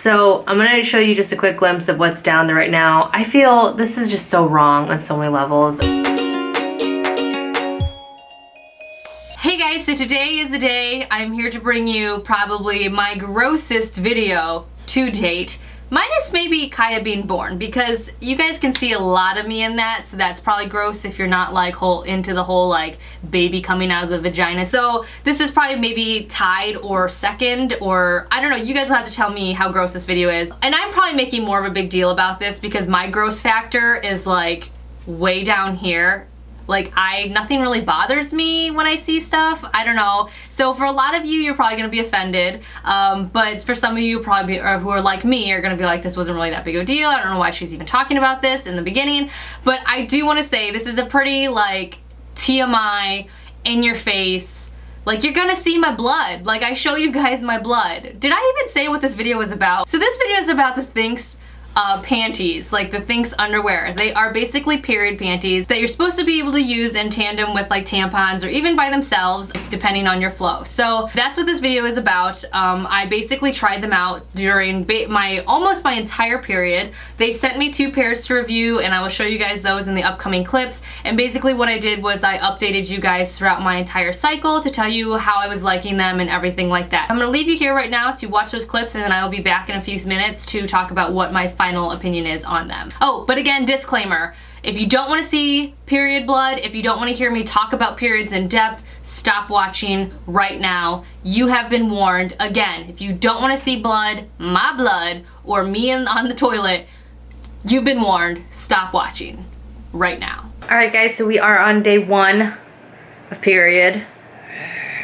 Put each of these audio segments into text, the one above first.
So I'm gonna show you just a quick glimpse of what's down there right now. I feel this is just so wrong on so many levels. Hey guys, so today is the day I'm here to bring you probably my grossest video to date. Minus maybe Kaya being born, because you guys can see a lot of me in that, so that's probably gross if you're not like into the whole like baby coming out of the vagina. So this is probably maybe tied or second, or I don't know, you guys will have to tell me how gross this video is. And I'm probably making more of a big deal about this because my gross factor is like way down here. Like nothing really bothers me when I see stuff. I don't know. So for a lot of you, you're probably gonna be offended. But for some of you probably who are like me are gonna be like, this wasn't really that big of a deal. I don't know why she's even talking about this in the beginning. But I do wanna say this is a pretty like TMI, in your face. Like you're gonna see my blood. Like I show you guys my blood. Did I even say what this video was about? So this video is about the THINX panties, like the THINX underwear. They are basically period panties that you're supposed to be able to use in tandem with like tampons or even by themselves depending on your flow. So that's what this video is about. I basically tried them out during almost my entire period. They sent me 2 pairs to review and I will show you guys those in the upcoming clips. And basically what I did was I updated you guys throughout my entire cycle to tell you how I was liking them and everything like that. I'm gonna leave you here right now to watch those clips and then I will be back in a few minutes to talk about what my final opinion is on them. Oh, but again, disclaimer, if you don't want to see period blood, if you don't want to hear me talk about periods in depth, stop watching right now. You have been warned. Again, if you don't want to see blood, my blood, or me on the toilet, you've been warned. Stop watching right now. Alright guys, so we are on day 1 of period.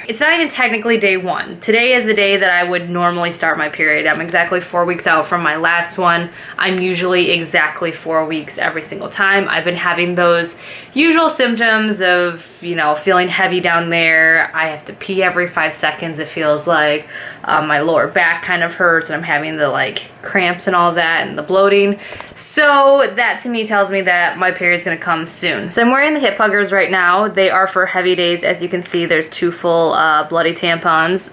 It's not even technically day 1. Today is the day that I would normally start my period. I'm exactly 4 weeks out from my last one. I'm usually exactly 4 weeks every single time. I've been having those usual symptoms of, you know, feeling heavy down there. I have to pee every 5 seconds, it feels like. My lower back kind of hurts and I'm having the like cramps and all of that and the bloating. So that to me tells me that my period's gonna come soon. So I'm wearing the hip huggers right now. They are for heavy days. As you can see, there's 2 full bloody tampons,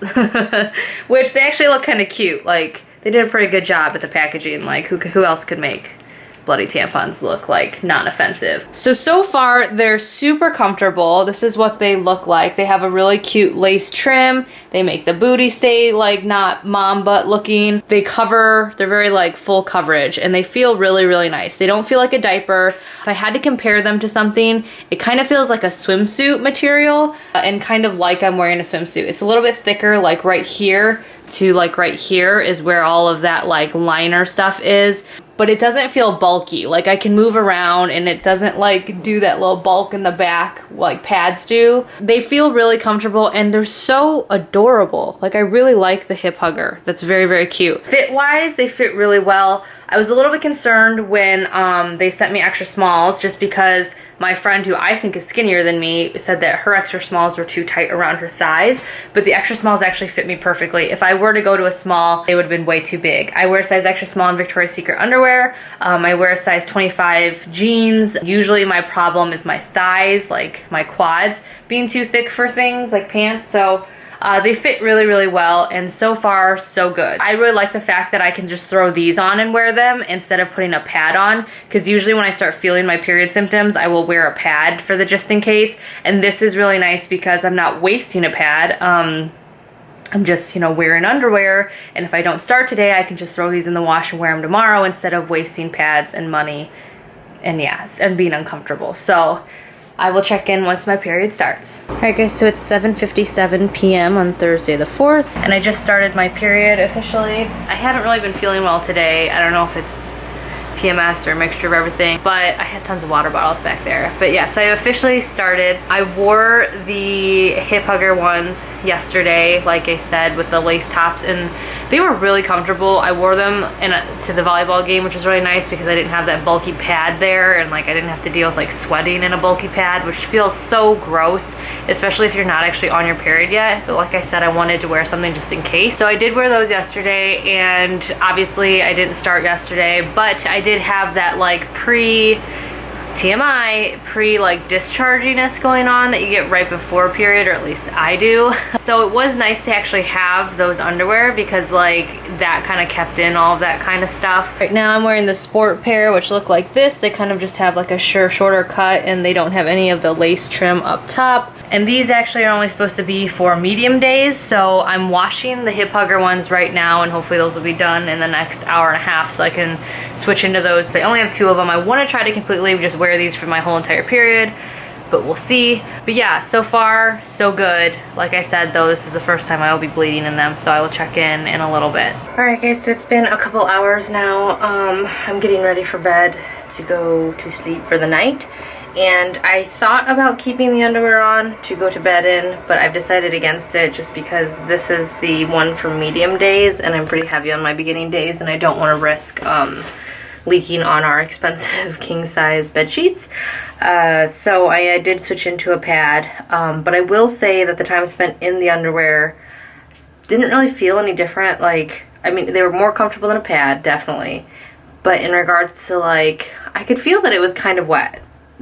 which they actually look kind of cute. Like they did a pretty good job at the packaging. Like who else could make bloody tampons look like non-offensive? So far they're super comfortable. This is what they look like. They have a really cute lace trim. They make the booty stay like not mom butt looking. They're very like full coverage and they feel really, really nice. They don't feel like a diaper. If I had to compare them to something, it kind of feels like a swimsuit material and kind of like I'm wearing a swimsuit. It's a little bit thicker, like right here to like right here is where all of that like liner stuff is. But it doesn't feel bulky. Like I can move around and it doesn't like do that little bulk in the back like pads do. They feel really comfortable and they're so adorable. Like I really like the hip hugger. That's very, very cute. Fit wise, they fit really well. I was a little bit concerned when they sent me extra smalls just because my friend who I think is skinnier than me said that her extra smalls were too tight around her thighs, but the extra smalls actually fit me perfectly. If I were to go to a small, they would have been way too big. I wear a size extra small in Victoria's Secret underwear. I wear a size 25 jeans. Usually my problem is my thighs, like my quads, being too thick for things like pants. So they fit really, really well, and so far, so good. I really like the fact that I can just throw these on and wear them instead of putting a pad on, because usually when I start feeling my period symptoms, I will wear a pad for the just in case, and this is really nice because I'm not wasting a pad. I'm just, you know, wearing underwear, and if I don't start today, I can just throw these in the wash and wear them tomorrow instead of wasting pads and money, and yes, and being uncomfortable. So I will check in once my period starts. Alright guys, so it's 7:57 p.m. on Thursday the 4th, and I just started my period officially. I haven't really been feeling well today. I don't know if it's PMS or a mixture of everything, but I had tons of water bottles back there. But yeah, so I officially started. I wore the hip hugger ones yesterday, like I said, with the lace tops, and they were really comfortable. I wore them to the volleyball game, which was really nice because I didn't have that bulky pad there, and like I didn't have to deal with like sweating in a bulky pad, which feels so gross, especially if you're not actually on your period yet. But like I said, I wanted to wear something just in case. So I did wear those yesterday, and obviously I didn't start yesterday, but I did have that like TMI, like discharginess going on that you get right before a period, or at least I do. So it was nice to actually have those underwear because like that kind of kept in all of that kind of stuff. Right now I'm wearing the sport pair, which look like this. They kind of just have like a shorter cut and they don't have any of the lace trim up top. And these actually are only supposed to be for medium days, so I'm washing the hip hugger ones right now, and hopefully those will be done in the next hour and a half so I can switch into those. They only have 2 of them. I want to try to completely just wear these for my whole entire period, but we'll see. But yeah, so far so good. Like I said though, this is the first time I will be bleeding in them, so I will check in a little bit. Alright guys, so it's been a couple hours now. I'm getting ready for bed to go to sleep for the night. And I thought about keeping the underwear on to go to bed in, but I've decided against it just because this is the one for medium days and I'm pretty heavy on my beginning days and I don't want to risk leaking on our expensive king size bed sheets. So I did switch into a pad, but I will say that the time spent in the underwear didn't really feel any different. Like, I mean, they were more comfortable than a pad, definitely. But in regards to like, I could feel that it was kind of wet,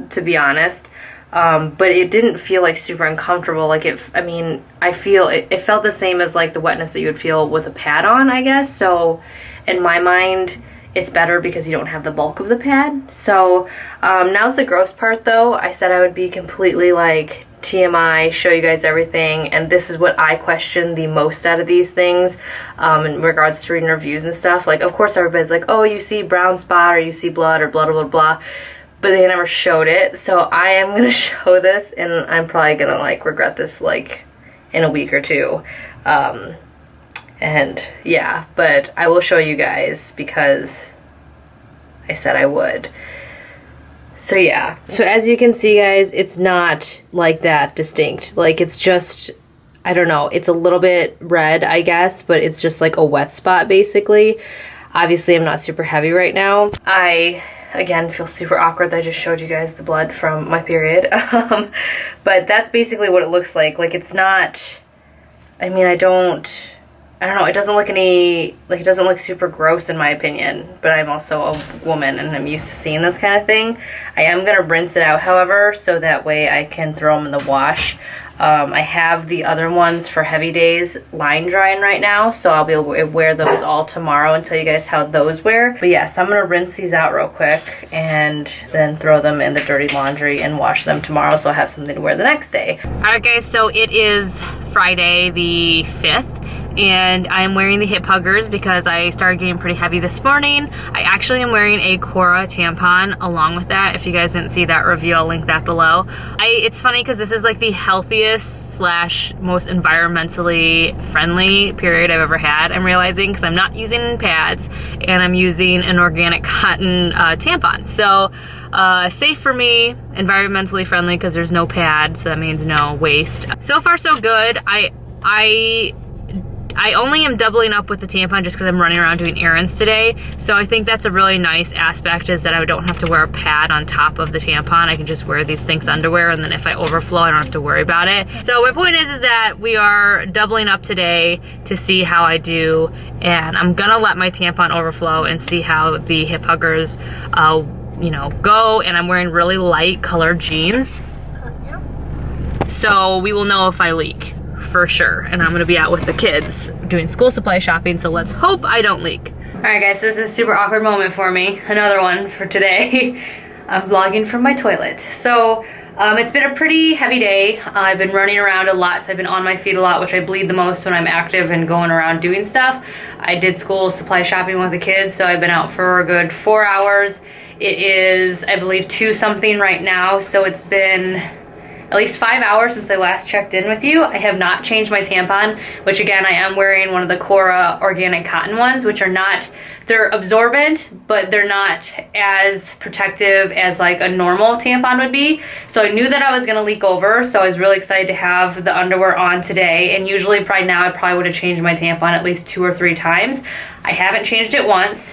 to be honest, but it didn't feel like super uncomfortable. Like I feel it felt the same as like the wetness that you would feel with a pad on, I guess. So in my mind it's better because you don't have the bulk of the pad. So now's the gross part though. I said I would be completely like TMI, show you guys everything, and this is what I question the most out of these things in regards to reading reviews and stuff. Like, of course everybody's like, oh, you see brown spot or you see blood or blah blah blah, but they never showed it. So I am gonna show this and I'm probably gonna like regret this like in a week or two. And yeah, but I will show you guys because I said I would. So yeah. So as you can see guys, it's not like that distinct. Like it's just, I don't know, it's a little bit red I guess, but it's just like a wet spot basically. Obviously I'm not super heavy right now. I again feel super awkward that I just showed you guys the blood from my period. But that's basically what it looks like. Like it's not, I mean I don't know, it doesn't look it doesn't look super gross in my opinion, but I'm also a woman and I'm used to seeing this kind of thing. I am gonna rinse it out however, so that way I can throw them in the wash. I have the other ones for heavy days line drying right now, so I'll be able to wear those all tomorrow and tell you guys how those wear. But yeah, so I'm gonna rinse these out real quick and then throw them in the dirty laundry and wash them tomorrow so I'll have something to wear the next day. Alright guys, so it is Friday the 5th. And I'm wearing the hip huggers because I started getting pretty heavy this morning. I actually am wearing a Cora tampon along with that. If you guys didn't see that review, I'll link that below. It's funny because this is like the healthiest / most environmentally friendly period I've ever had, I'm realizing, because I'm not using pads and I'm using an organic cotton tampon. So safe for me, environmentally friendly because there's no pad, so that means no waste. So far so good. I only am doubling up with the tampon just because I'm running around doing errands today. So I think that's a really nice aspect, is that I don't have to wear a pad on top of the tampon. I can just wear these THINX underwear, and then if I overflow, I don't have to worry about it. So my point is that we are doubling up today to see how I do, and I'm gonna let my tampon overflow and see how the hip huggers you know, go. And I'm wearing really light colored jeans. So we will know if I leak. For sure. And I'm gonna be out with the kids doing school supply shopping, so let's hope I don't leak. Alright guys, so this is a super awkward moment for me. Another one for today. I'm vlogging from my toilet. So it's been a pretty heavy day. I've been running around a lot, so I've been on my feet a lot, which I bleed the most when I'm active and going around doing stuff. I did school supply shopping with the kids, so I've been out for a good 4 hours. It is, I believe, 2 something right now, so it's been at least 5 hours since I last checked in with you. I have not changed my tampon, which again, I am wearing one of the Cora organic cotton ones, which are not, they're absorbent, but they're not as protective as like a normal tampon would be. So I knew that I was gonna leak over, so I was really excited to have the underwear on today. And usually by now, I probably would have changed my tampon at least 2 or 3 times. I haven't changed it once.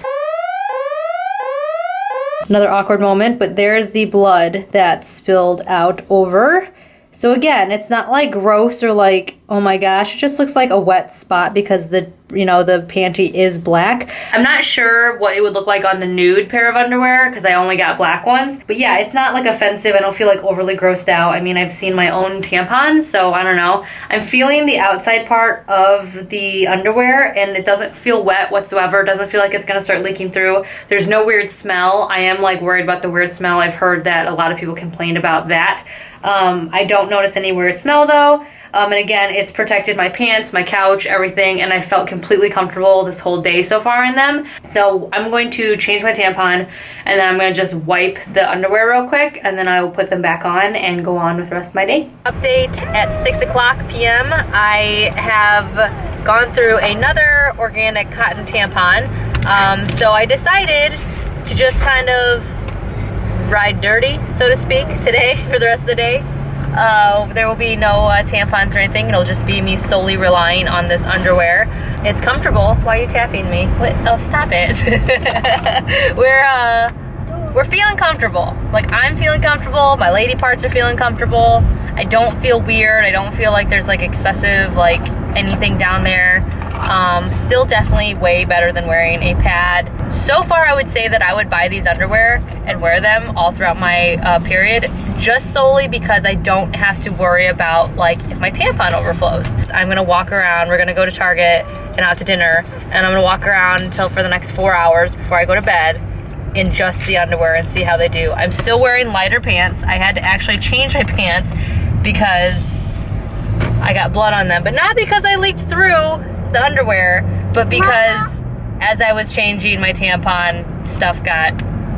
Another awkward moment, but there's the blood that spilled out over. So again, it's not like gross or like, oh my gosh, it just looks like a wet spot because the you know, the panty is black. I'm not sure what it would look like on the nude pair of underwear because I only got black ones. But yeah, it's not like offensive. I don't feel like overly grossed out. I mean, I've seen my own tampons, so I don't know. I'm feeling the outside part of the underwear and it doesn't feel wet whatsoever. It doesn't feel like it's gonna start leaking through. There's no weird smell. I am like worried about the weird smell. I've heard that a lot of people complained about that. I don't notice any weird smell though. And again, it's protected my pants, my couch, everything, and I felt completely comfortable this whole day so far in them. So I'm going to change my tampon, and then I'm going to just wipe the underwear real quick, and then I will put them back on and go on with the rest of my day. Update at 6 o'clock p.m. I have gone through another organic cotton tampon, so I decided to just kind of ride dirty, so to speak, today for the rest of the day. There will be no tampons or anything. It'll just be me solely relying on this underwear. It's comfortable. Why are you tapping me? What? Oh, stop it. We're feeling comfortable. Like, I'm feeling comfortable. My lady parts are feeling comfortable. I don't feel weird. I don't feel like there's like excessive like anything down there. Still definitely way better than wearing a pad. So far, I would say that I would buy these underwear and wear them all throughout my period, just solely because I don't have to worry about like if my tampon overflows. I'm gonna walk around, we're gonna go to Target and out to dinner, and I'm gonna walk around until for the next 4 hours before I go to bed in just the underwear and see how they do. I'm still wearing lighter pants. I had to actually change my pants because I got blood on them, but not because I leaked through the underwear, but because as I was changing my tampon, stuff got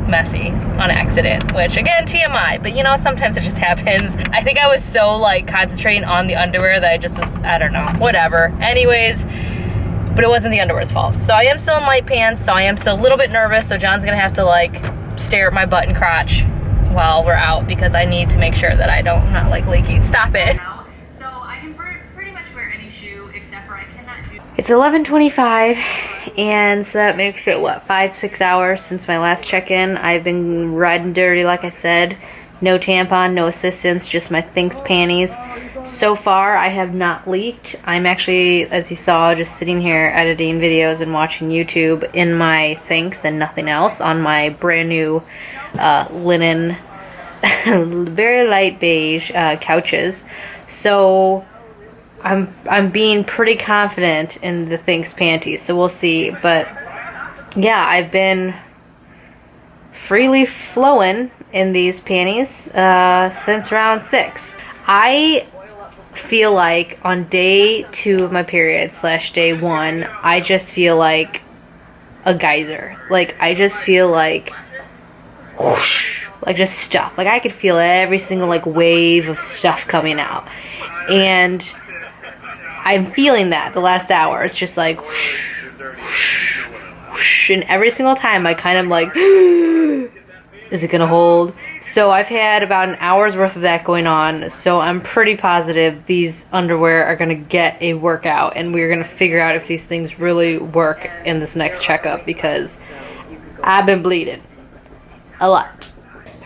messy on accident, which again, TMI, but you know, sometimes it just happens. I think I was so like concentrating on the underwear that I just was, I don't know, whatever. Anyways, but it wasn't the underwear's fault. So I am still in light pants, so I am still a little bit nervous, so John's gonna have to like stare at my butt and crotch while we're out because I need to make sure that I'm not like leaking. Stop it. So I can pretty much wear any shoe except for I cannot do. It's 11:25, and so that makes it what, 5-6 hours since my last check-in. I've been riding dirty, like I said. No tampon, no assistance, just my THINX panties. So far, I have not leaked. I'm actually, as you saw, just sitting here editing videos and watching YouTube in my THINX and nothing else on my brand new linen, very light beige couches. So I'm being pretty confident in the THINX panties, so we'll see. But yeah, I've been freely flowing in these panties since round 6. I feel like on day 2 of my period / day 1, I just feel like a geyser. Like, I just feel like whoosh, like just stuff. Like, I could feel every single like wave of stuff coming out. And I'm feeling that the last hour. It's just like whoosh, whoosh, whoosh. And every single time I kind of like is it gonna hold? So I've had about an hour's worth of that going on, so I'm pretty positive these underwear are gonna get a workout, and we're gonna figure out if these things really work in this next checkup, because I've been bleeding a lot.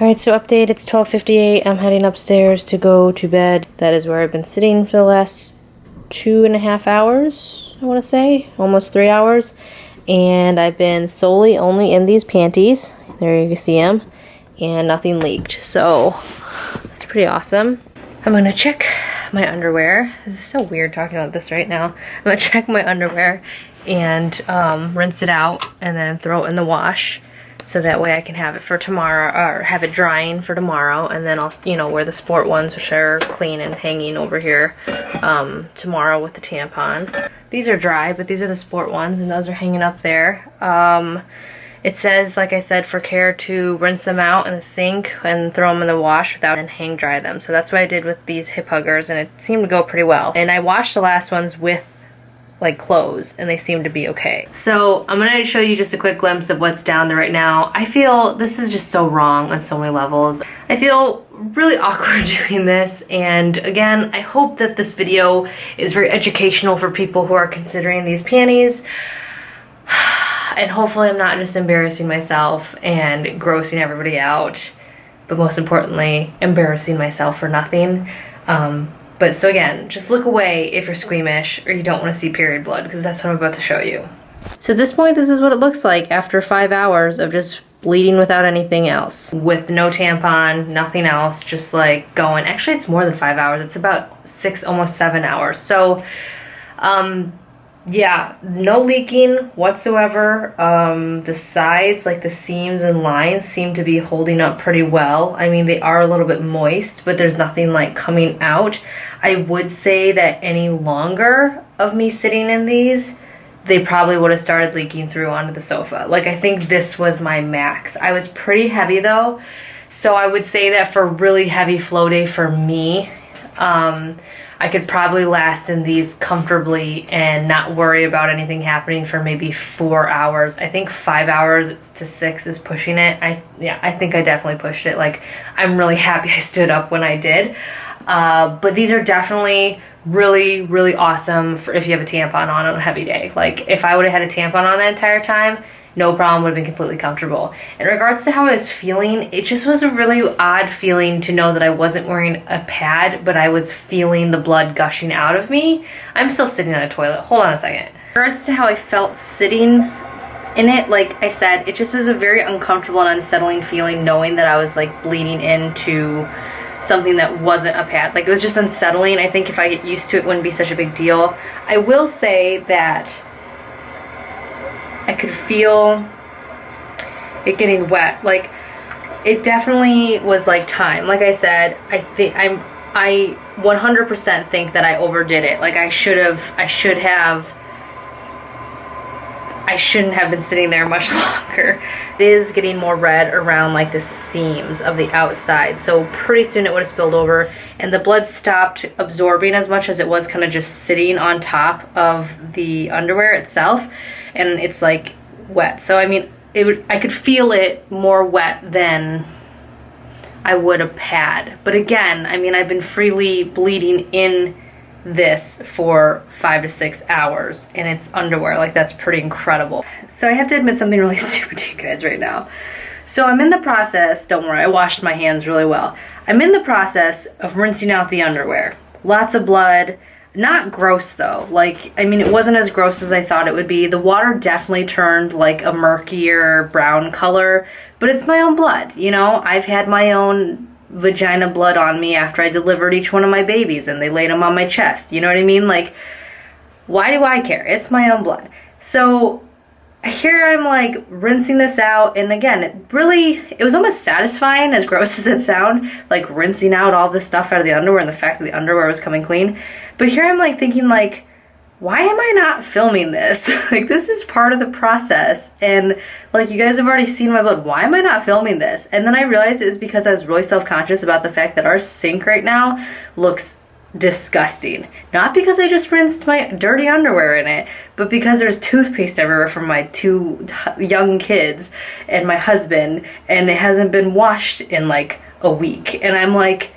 Alright, so update, it's 12:58. I'm heading upstairs to go to bed. That is where I've been sitting for the last 2.5 hours, I want to say, almost 3 hours, and I've been solely only in these panties. There you can see them, and nothing leaked, so it's pretty awesome. I'm gonna check my underwear. This is so weird talking about this right now. I'm gonna check my underwear and rinse it out and then throw it in the wash, so that way I can have it for tomorrow, or have it drying for tomorrow, and then I'll, you know, wear the sport ones, which are clean and hanging over here, tomorrow with the tampon. These are dry, but these are the sport ones, and those are hanging up there. It says, like I said, for care to rinse them out in the sink and throw them in the wash without and hang dry them. So that's what I did with these hip huggers, and it seemed to go pretty well. And I washed the last ones with like clothes, and they seem to be okay. So I'm gonna show you just a quick glimpse of what's down there right now. I feel this is just so wrong on so many levels. I feel really awkward doing this, and again, I hope that this video is very educational for people who are considering these panties. And hopefully I'm not just embarrassing myself and grossing everybody out, but most importantly, embarrassing myself for nothing. But so again, just look away if you're squeamish or you don't want to see period blood, because that's what I'm about to show you. So at this point, this is what it looks like after 5 hours of just bleeding without anything else. With no tampon, nothing else, just like going. Actually, it's more than 5 hours. It's about 6, almost 7 hours. So, yeah, no leaking whatsoever. The sides, like the seams and lines, seem to be holding up pretty well. I mean, they are a little bit moist, but there's nothing like coming out. I would say that any longer of me sitting in these, they probably would have started leaking through onto the sofa. Like, I think this was my max. I was pretty heavy though, so I would say that for a really heavy flow day for me, I could probably last in these comfortably and not worry about anything happening for maybe 4 hours. I think 5 hours to 6 is pushing it. I think I definitely pushed it. Like, I'm really happy I stood up when I did. But these are definitely really, really awesome for if you have a tampon on a heavy day. Like, if I would have had a tampon on the entire time, no problem, would have been completely comfortable. In regards to how I was feeling, it just was a really odd feeling to know that I wasn't wearing a pad, but I was feeling the blood gushing out of me. I'm still sitting on a toilet. Hold on a second. In regards to how I felt sitting in it, like I said, it just was a very uncomfortable and unsettling feeling knowing that I was like bleeding into something that wasn't a pad. Like, it was just unsettling. I think if I get used to it, it wouldn't be such a big deal. I will say that I could feel it getting wet. Like, it definitely was like time. Like I said, I 100% think that I overdid it. Like, I shouldn't have been sitting there much longer. It is getting more red around like the seams of the outside, so pretty soon it would have spilled over and the blood stopped absorbing as much as it was kind of just sitting on top of the underwear itself, and it's like wet. So I mean, I could feel it more wet than I would a pad. But again, I mean, I've been freely bleeding in this for 5 to 6 hours and it's underwear. Like, that's pretty incredible. So I have to admit something really stupid to you guys right now. So I'm in the process, don't worry, I washed my hands really well. I'm in the process of rinsing out the underwear. Lots of blood. Not gross though. Like, I mean, it wasn't as gross as I thought it would be. The water definitely turned like a murkier brown color, but it's my own blood, you know? I've had my own vagina blood on me after I delivered each one of my babies and they laid them on my chest. You know what I mean? Like, why do I care? It's my own blood. So here I'm like rinsing this out, and again, it was almost satisfying, as gross as it sounds, like rinsing out all this stuff out of the underwear and the fact that the underwear was coming clean. But here I'm like thinking, like, why am I not filming this? Like, this is part of the process, and like, you guys have already seen my blood. Why am I not filming this? And then I realized it was because I was really self-conscious about the fact that our sink right now looks disgusting. Not because I just rinsed my dirty underwear in it, but because there's toothpaste everywhere from my 2 young kids and my husband, and it hasn't been washed in like a week. And I'm like,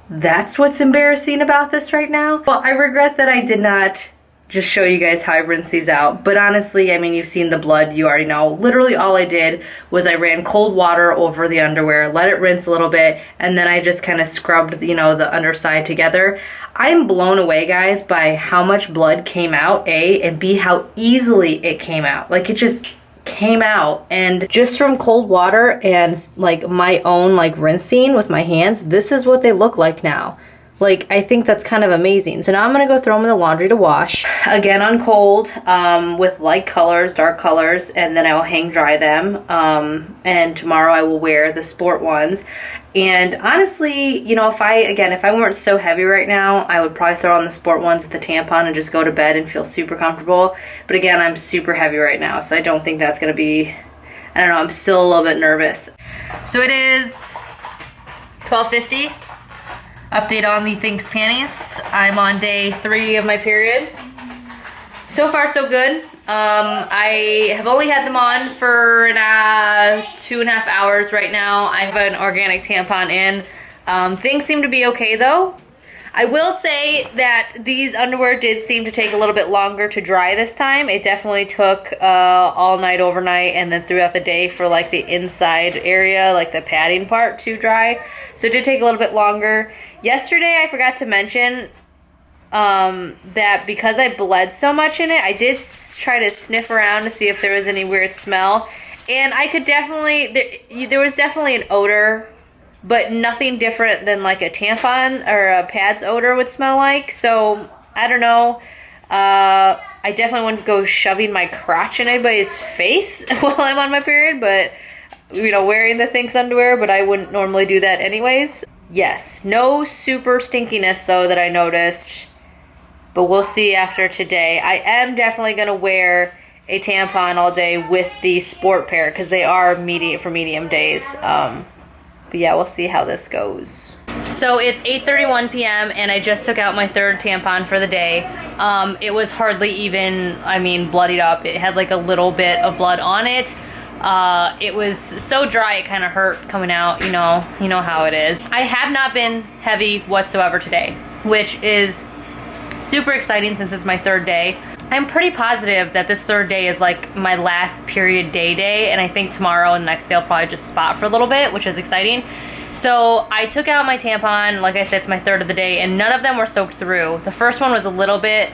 that's what's embarrassing about this right now? Well, I regret that I did not just show you guys how I rinse these out. But honestly, I mean, you've seen the blood, you already know. Literally all I did was I ran cold water over the underwear, let it rinse a little bit, and then I just kind of scrubbed, you know, the underside together. I'm blown away, guys, by how much blood came out, A, and B, how easily it came out. Like, it just came out, and just from cold water and like my own like rinsing with my hands, this is what they look like now. Like, I think that's kind of amazing. So now I'm gonna go throw them in the laundry to wash. Again, on cold, with light colors, dark colors, and then I will hang dry them. And tomorrow I will wear the sport ones. And honestly, you know, if I weren't so heavy right now, I would probably throw on the sport ones with the tampon and just go to bed and feel super comfortable. But again, I'm super heavy right now, so I don't think that's gonna be, I don't know, I'm still a little bit nervous. So it is 12:50. Update on the THINX panties. I'm on day 3 of my period. So far, so good. I have only had them on for 2.5 hours right now. I have an organic tampon in. Things seem to be okay though. I will say that these underwear did seem to take a little bit longer to dry this time. It definitely took all night, overnight, and then throughout the day for like the inside area, like the padding part, to dry. So it did take a little bit longer. Yesterday I forgot to mention that because I bled so much in it, I did try to sniff around to see if there was any weird smell. And I could definitely, there was definitely an odor, but nothing different than like a tampon or a pad's odor would smell like. So I don't know. I definitely wouldn't go shoving my crotch in anybody's face while I'm on my period, but you know, wearing the THINX underwear, but I wouldn't normally do that anyways. Yes, no super stinkiness though that I noticed, but we'll see after today. I am definitely gonna wear a tampon all day with the sport pair because they are for medium days. But yeah, we'll see how this goes. So it's 8:31 p.m. and I just took out my third tampon for the day. It was hardly even, I mean, bloodied up. It had like a little bit of blood on it. It was so dry it kind of hurt coming out, you know how it is. I have not been heavy whatsoever today, which is super exciting since it's my third day. I'm pretty positive that this third day is like my last period day, and I think tomorrow and the next day I'll probably just spot for a little bit, which is exciting. So I took out my tampon, like I said, it's my third of the day, and none of them were soaked through. The first one was a little bit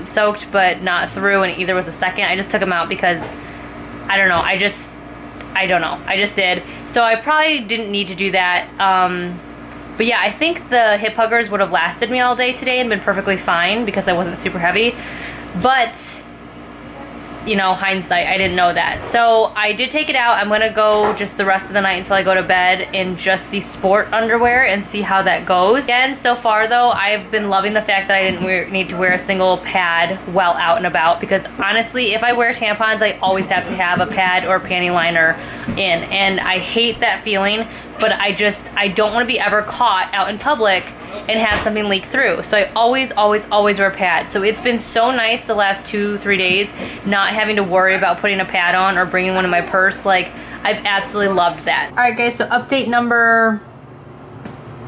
soaked, but not through, and either was the second. I just took them out because, I don't know, I just did. So I probably didn't need to do that. But yeah, I think the hip huggers would have lasted me all day today and been perfectly fine because I wasn't super heavy. But, you know, hindsight, I didn't know that. So I did take it out. I'm gonna go just the rest of the night until I go to bed in just the sport underwear and see how that goes. Again, so far though, I've been loving the fact that I didn't need to wear a single pad while out and about, because honestly, if I wear tampons, I always have to have a pad or a panty liner in, and I hate that feeling, but I don't want to be ever caught out in public and have something leak through. So I always wear pads. So it's been so nice the last 2-3 days not having to worry about putting a pad on or bringing one in my purse. Like, I've absolutely loved that. All right guys, so update number,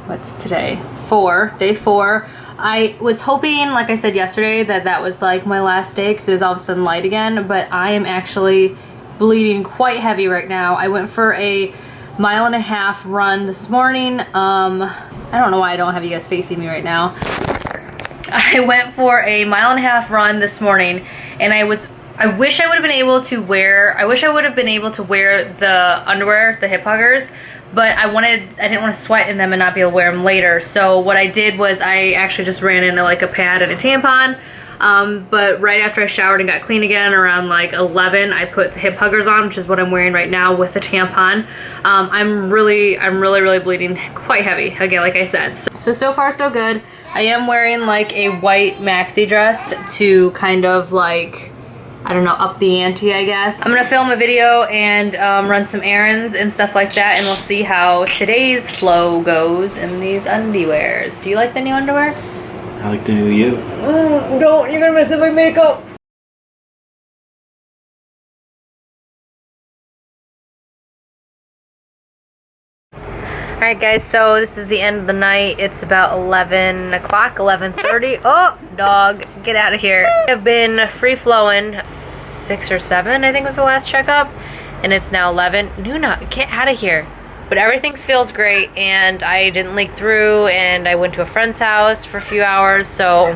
what's today? 4, day 4. I was hoping, like I said yesterday, that was like my last day because it was all of a sudden light again, but I am actually bleeding quite heavy right now. I went for a 1.5 mile run this morning. I don't know why I don't have you guys facing me right now. I went for a 1.5 mile run this morning, and I wish I would have been able to wear the underwear, the hip huggers, but I didn't want to sweat in them and not be able to wear them later. So what I did was I actually just ran into like a pad and a tampon. But right after I showered and got clean again, around like 11, I put the hip huggers on, which is what I'm wearing right now with the tampon. I'm really bleeding quite heavy, again, like I said. So far so good. I am wearing like a white maxi dress to kind of like, I don't know, up the ante, I guess. I'm gonna film a video and run some errands and stuff like that, and we'll see how today's flow goes in these undiwears. Do you like the new underwear? I like the new you. Don't, you're gonna mess up my makeup. Alright guys, so this is the end of the night. It's about 11 o'clock, 11:30. Oh, dog, get out of here. I've been free-flowing 6 or 7, I think was the last checkup. And it's now 11. Nuna, get out of here. But everything feels great, and I didn't leak through, and I went to a friend's house for a few hours, so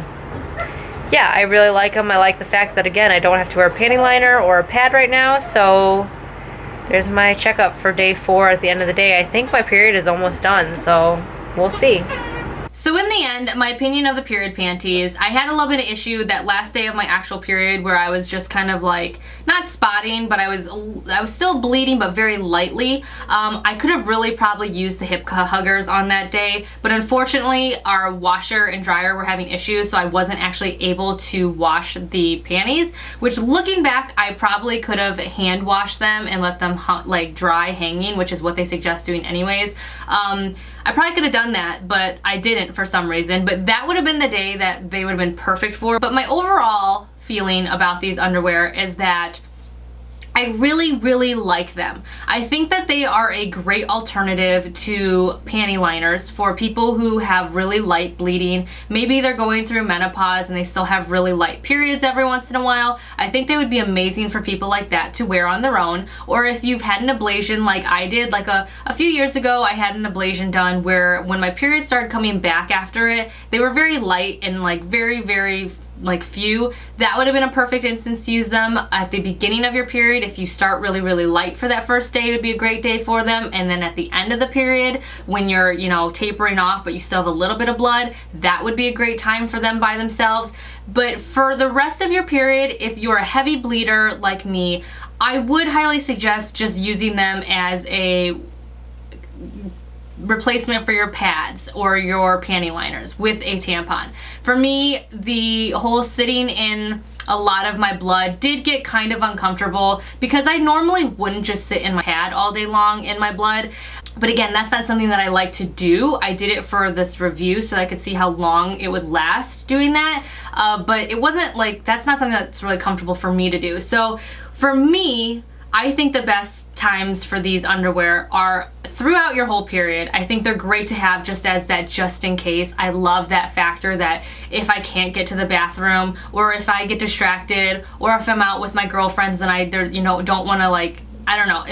yeah, I really like them. I like the fact that, again, I don't have to wear a panty liner or a pad right now, so there's my checkup for day 4 at the end of the day. I think my period is almost done, so we'll see. So in the end, my opinion of the period panties, I had a little bit of issue that last day of my actual period where I was just kind of like, not spotting, but I was still bleeding, but very lightly. I could have really probably used the hip huggers on that day, but unfortunately our washer and dryer were having issues, so I wasn't actually able to wash the panties, which looking back, I probably could have hand washed them and let them like dry hanging, which is what they suggest doing anyways. I probably could have done that, but I didn't for some reason. But that would have been the day that they would have been perfect for. But my overall feeling about these underwear is that I really, really like them. I think that they are a great alternative to panty liners for people who have really light bleeding. Maybe they're going through menopause and they still have really light periods every once in a while. I think they would be amazing for people like that to wear on their own. Or if you've had an ablation like I did, like a few years ago, I had an ablation done where when my periods started coming back after it, they were very light and like very, very like few. That would have been a perfect instance to use them at the beginning of your period. If you start really, really light for that first day, it would be a great day for them. And then at the end of the period, when you're, you know, tapering off, but you still have a little bit of blood, that would be a great time for them by themselves. But for the rest of your period, if you're a heavy bleeder like me, I would highly suggest just using them as a replacement for your pads or your panty liners with a tampon. For me, the whole sitting in a lot of my blood did get kind of uncomfortable because I normally wouldn't just sit in my pad all day long in my blood. But again, that's not something that I like to do. I did it for this review so that I could see how long it would last doing that. But it wasn't like, that's not something that's really comfortable for me to do. So for me, I think the best times for these underwear are throughout your whole period. I think they're great to have just as that just in case. I love that factor that if I can't get to the bathroom or if I get distracted or if I'm out with my girlfriends and I don't want to, like, I don't know,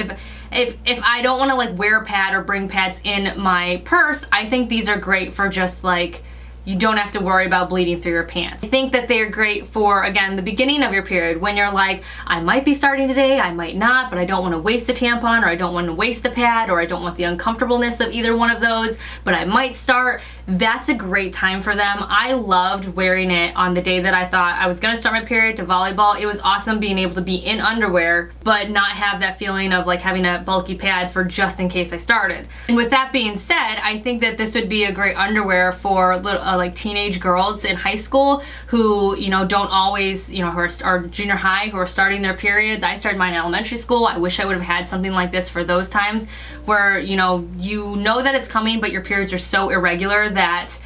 if I don't want to like wear a pad or bring pads in my purse, I think these are great for just like, you don't have to worry about bleeding through your pants. I think that they're great for, again, the beginning of your period when you're like, I might be starting today, I might not, but I don't want to waste a tampon or I don't want to waste a pad or I don't want the uncomfortableness of either one of those, but I might start. That's a great time for them. I loved wearing it on the day that I thought I was going to start my period to volleyball. It was awesome being able to be in underwear but not have that feeling of like having a bulky pad for just in case I started. And with that being said, I think that this would be a great underwear for little like teenage girls in high school who, you know, don't always, you know, who are junior high, who are starting their periods. I started mine in elementary school. I wish I would have had something like this for those times where, you know that it's coming, but your periods are so irregular that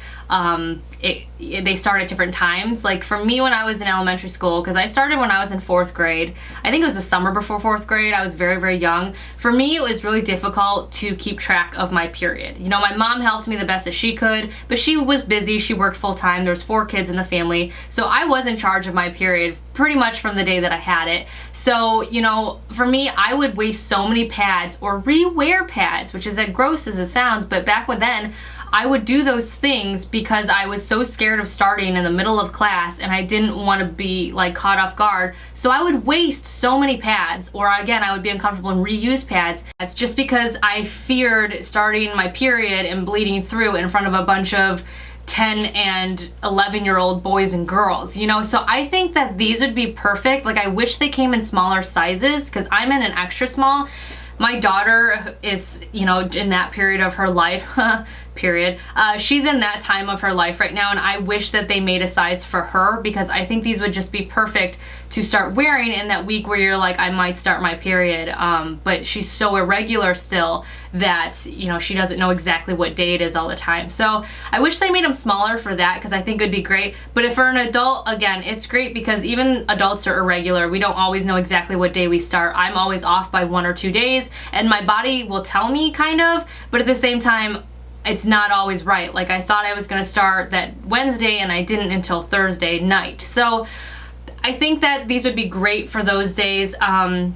they start at different times. Like for me when I was in elementary school, because I started when I was in 4th grade, I think it was the summer before 4th grade, I was very, very young. For me, it was really difficult to keep track of my period. You know, my mom helped me the best that she could, but she was busy, she worked full time, there was 4 kids in the family, so I was in charge of my period pretty much from the day that I had it. So, you know, for me, I would waste so many pads or re-wear pads, which is as gross as it sounds, but back then, I would do those things because I was so scared of starting in the middle of class and I didn't want to be like caught off guard. So I would waste so many pads, or again, I would be uncomfortable and reuse pads. That's just because I feared starting my period and bleeding through in front of a bunch of 10 and 11-year-old boys and girls, you know? So I think that these would be perfect. Like I wish they came in smaller sizes because I'm in an extra small. My daughter is, you know, in that period of her life, she's in that time of her life right now, and I wish that they made a size for her because I think these would just be perfect to start wearing in that week where you're like, I might start my period, but she's so irregular still that, you know, she doesn't know exactly what day it is all the time. So I wish they made them smaller for that because I think it would be great. But if for an adult, again, it's great because even adults are irregular. We don't always know exactly what day we start. I'm always off by 1 or 2 days and my body will tell me kind of, but at the same time, it's not always right. Like I thought I was gonna start that Wednesday and I didn't until Thursday night. So I think that these would be great for those days. And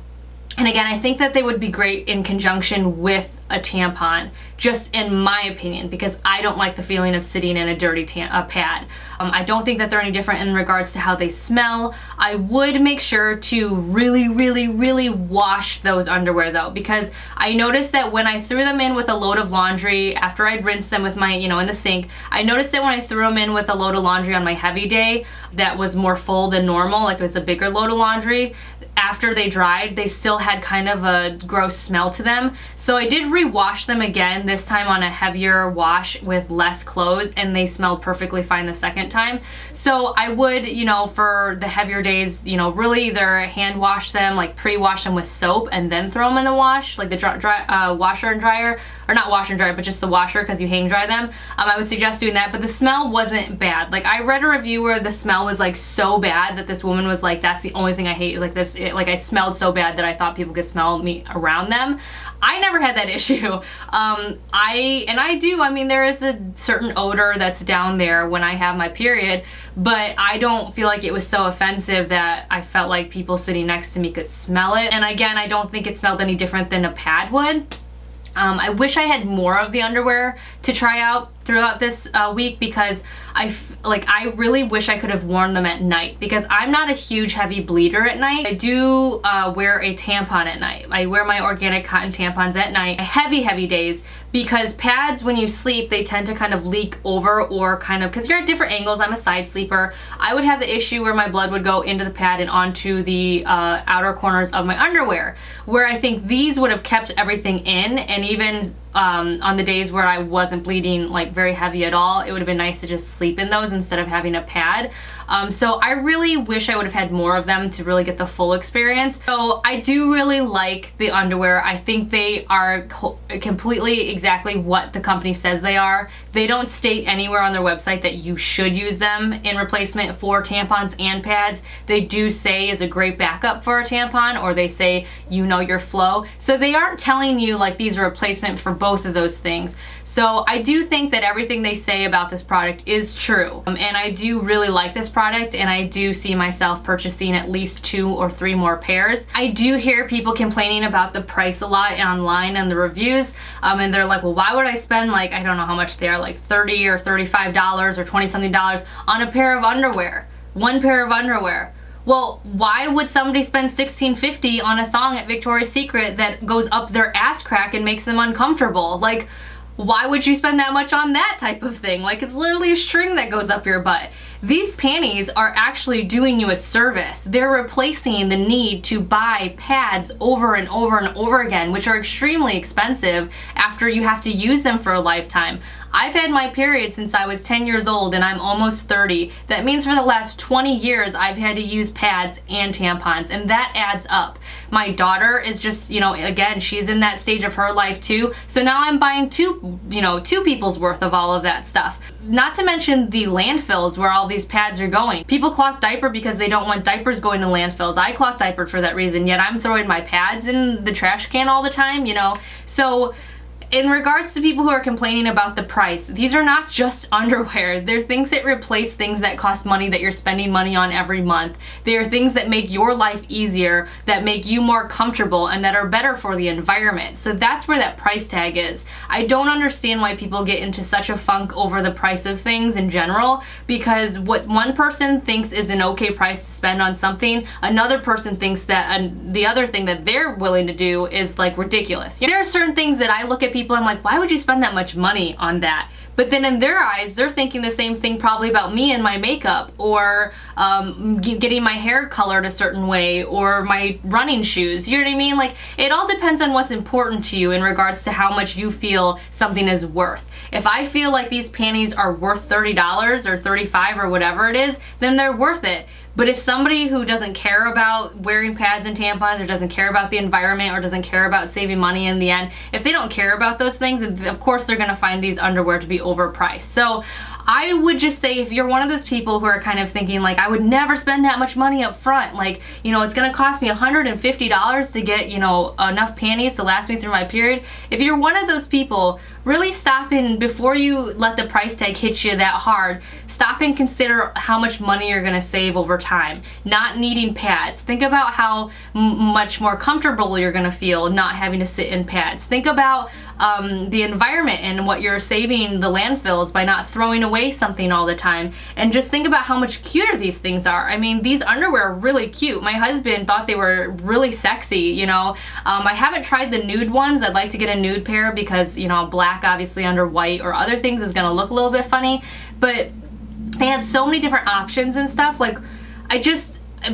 again, I think that they would be great in conjunction with a tampon, just in my opinion, because I don't like the feeling of sitting in a dirty pad. I don't think that they're any different in regards to how they smell. I would make sure to really, really, really wash those underwear though, because I noticed that when I threw them in with a load of laundry, after I'd rinsed them with my, you know, in the sink, I noticed that when I threw them in with a load of laundry on my heavy day, that was more full than normal, like it was a bigger load of laundry, after they dried, they still had kind of a gross smell to them. So I did rewash them again, this time on a heavier wash with less clothes, and they smelled perfectly fine the second time. So I would, you know, for the heavier days, you know, really either hand wash them, like pre-wash them with soap and then throw them in the wash, like the washer and dryer, or not washer and dryer, but just the washer because you hang dry them. I would suggest doing that, but the smell wasn't bad. Like I read a review where the smell was like so bad that this woman was like, that's the only thing I hate, is like this, like I smelled so bad that I thought people could smell me around them. I never had that issue. I mean, there is a certain odor that's down there when I have my period, but I don't feel like it was so offensive that I felt like people sitting next to me could smell it. And again, I don't think it smelled any different than a pad would. I wish I had more of the underwear to try out throughout this week, because I really wish I could have worn them at night, because I'm not a huge heavy bleeder at night. I do wear a tampon at night. I wear my organic cotton tampons at night, heavy days, because pads, when you sleep, they tend to kind of leak over, or kind of, because you're at different angles. I'm a side sleeper. I would have the issue where my blood would go into the pad and onto the outer corners of my underwear, where I think these would have kept everything in, and even on the days where I wasn't bleeding like very heavy at all, it would have been nice to just sleep in those instead of having a pad. So I really wish I would have had more of them to really get the full experience. So I do really like the underwear. I think they are completely exactly what the company says they are. They don't state anywhere on their website that you should use them in replacement for tampons and pads. They do say is a great backup for a tampon, or they say you know your flow. So they aren't telling you like these are a replacement for both of those things. So I do think that everything they say about this product is true. And I do really like this product, and I do see myself purchasing at least 2 or 3 more pairs. I do hear people complaining about the price a lot online and the reviews, and they're like, well, why would I spend, like, I don't know how much they are, like $30 or $35 or $20-something on a pair of underwear, one pair of underwear. Well, why would somebody spend $16.50 on a thong at Victoria's Secret that goes up their ass crack and makes them uncomfortable? Like, why would you spend that much on that type of thing? Like, it's literally a string that goes up your butt. These panties are actually doing you a service. They're replacing the need to buy pads over and over and over again, which are extremely expensive after you have to use them for a lifetime. I've had my period since I was 10 years old, and I'm almost 30. That means for the last 20 years I've had to use pads and tampons, and that adds up. My daughter is just, again, she's in that stage of her life too, so now I'm buying two people's worth of all of that stuff. Not to mention the landfills where all these pads are going. People cloth diaper because they don't want diapers going to landfills. I cloth diapered for that reason, yet I'm throwing my pads in the trash can all the time, So in regards to people who are complaining about the price, these are not just underwear. They're things that replace things that cost money that you're spending money on every month. They are things that make your life easier, that make you more comfortable, and that are better for the environment. So that's where that price tag is. I don't understand why people get into such a funk over the price of things in general, because what one person thinks is an okay price to spend on something, another person thinks that the other thing that they're willing to do is like ridiculous. There are certain things that I look at people, I'm like, why would you spend that much money on that? But then in their eyes, they're thinking the same thing probably about me and my makeup, or getting my hair colored a certain way, or my running shoes. You know what I mean? Like, it all depends on what's important to you in regards to how much you feel something is worth. If I feel like these panties are worth $30 or $35 or whatever it is, then they're worth it. But if somebody who doesn't care about wearing pads and tampons, or doesn't care about the environment, or doesn't care about saving money in the end, if they don't care about those things, then of course they're going to find these underwear to be overpriced. So I would just say, if you're one of those people who are kind of thinking like, I would never spend that much money up front, like, it's going to cost me $150 to get, enough panties to last me through my period. If you're one of those people, really stop and, before you let the price tag hit you that hard, stop and consider how much money you're going to save over time. Not needing pads. Think about how much more comfortable you're going to feel not having to sit in pads. Think about the environment and what you're saving the landfills by not throwing away something all the time. And just think about how much cuter these things are. I mean, these underwear are really cute. My husband thought they were really sexy, I haven't tried the nude ones. I'd like to get a nude pair because, black obviously under white or other things is gonna look a little bit funny. But they have so many different options and stuff. Like,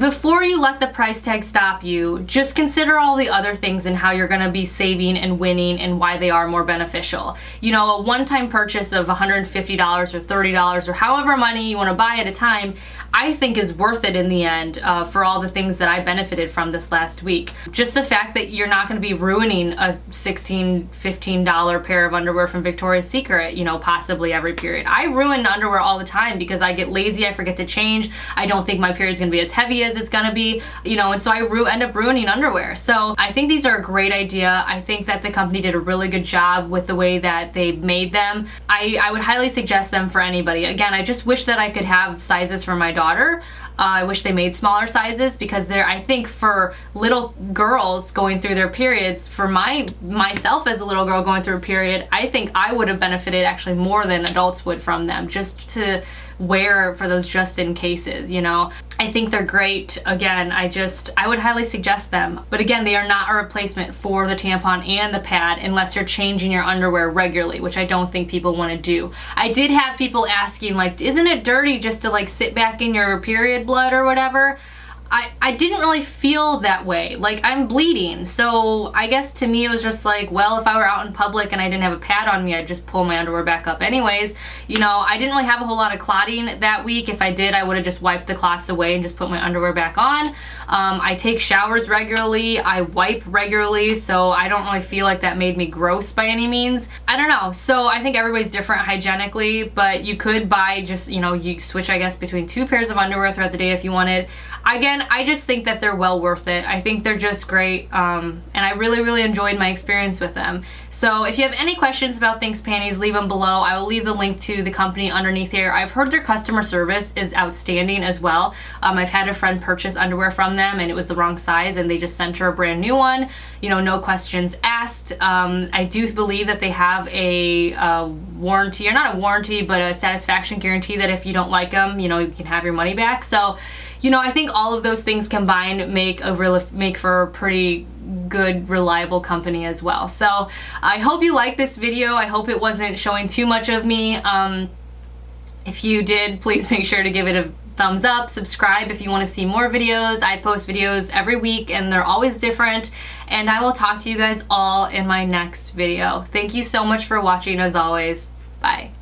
before you let the price tag stop you, just consider all the other things and how you're going to be saving and winning and why they are more beneficial. A one-time purchase of $150 or $30 or however money you want to buy at a time, I think is worth it in the end for all the things that I benefited from this last week. Just the fact that you're not going to be ruining a $16, $15 pair of underwear from Victoria's Secret, you know, possibly every period. I ruin underwear all the time because I get lazy, I forget to change, I don't think my period's going to be as heavy as it's going to be, you know, and so I end up ruining underwear. So I think these are a great idea. I think that the company did a really good job with the way that they made them. I would highly suggest them for anybody. Again, I just wish that I could have sizes for my daughter. I wish they made smaller sizes because I think for little girls going through their periods, for myself as a little girl going through a period, I think I would have benefited actually more than adults would from them, just to wear for those just in cases, you know. I think they're great. Again, I would highly suggest them. But again, they are not a replacement for the tampon and the pad unless you're changing your underwear regularly, which I don't think people want to do. I did have people asking, like, isn't it dirty just to like sit back in your period blood or whatever? I didn't really feel that way. Like, I'm bleeding, so I guess to me it was just like, well, if I were out in public and I didn't have a pad on me, I'd just pull my underwear back up anyways. You know, I didn't really have a whole lot of clotting that week. If I did, I would have just wiped the clots away and just put my underwear back on. I take showers regularly, I wipe regularly, so I don't really feel like that made me gross by any means. I don't know, so I think everybody's different hygienically, but you could buy just, you know, you switch, I guess, between 2 pairs of underwear throughout the day if you wanted. Again, I just think that they're well worth it. I think they're just great, and I really, really enjoyed my experience with them. So if you have any questions about THINX Panties, leave them below. I will leave the link to the company underneath here. I've heard their customer service is outstanding as well. I've had a friend purchase underwear from them and it was the wrong size and they just sent her a brand new one. You know, no questions asked. I do believe that they have a warranty, or not a warranty, but a satisfaction guarantee that if you don't like them, you know, you can have your money back. So, you know, I think all of those things combined make for a pretty good, reliable company as well. So I hope you liked this video. I hope it wasn't showing too much of me. If you did, please make sure to give it a thumbs up, subscribe if you want to see more videos. I post videos every week and they're always different, and I will talk to you guys all in my next video. Thank you so much for watching as always. Bye.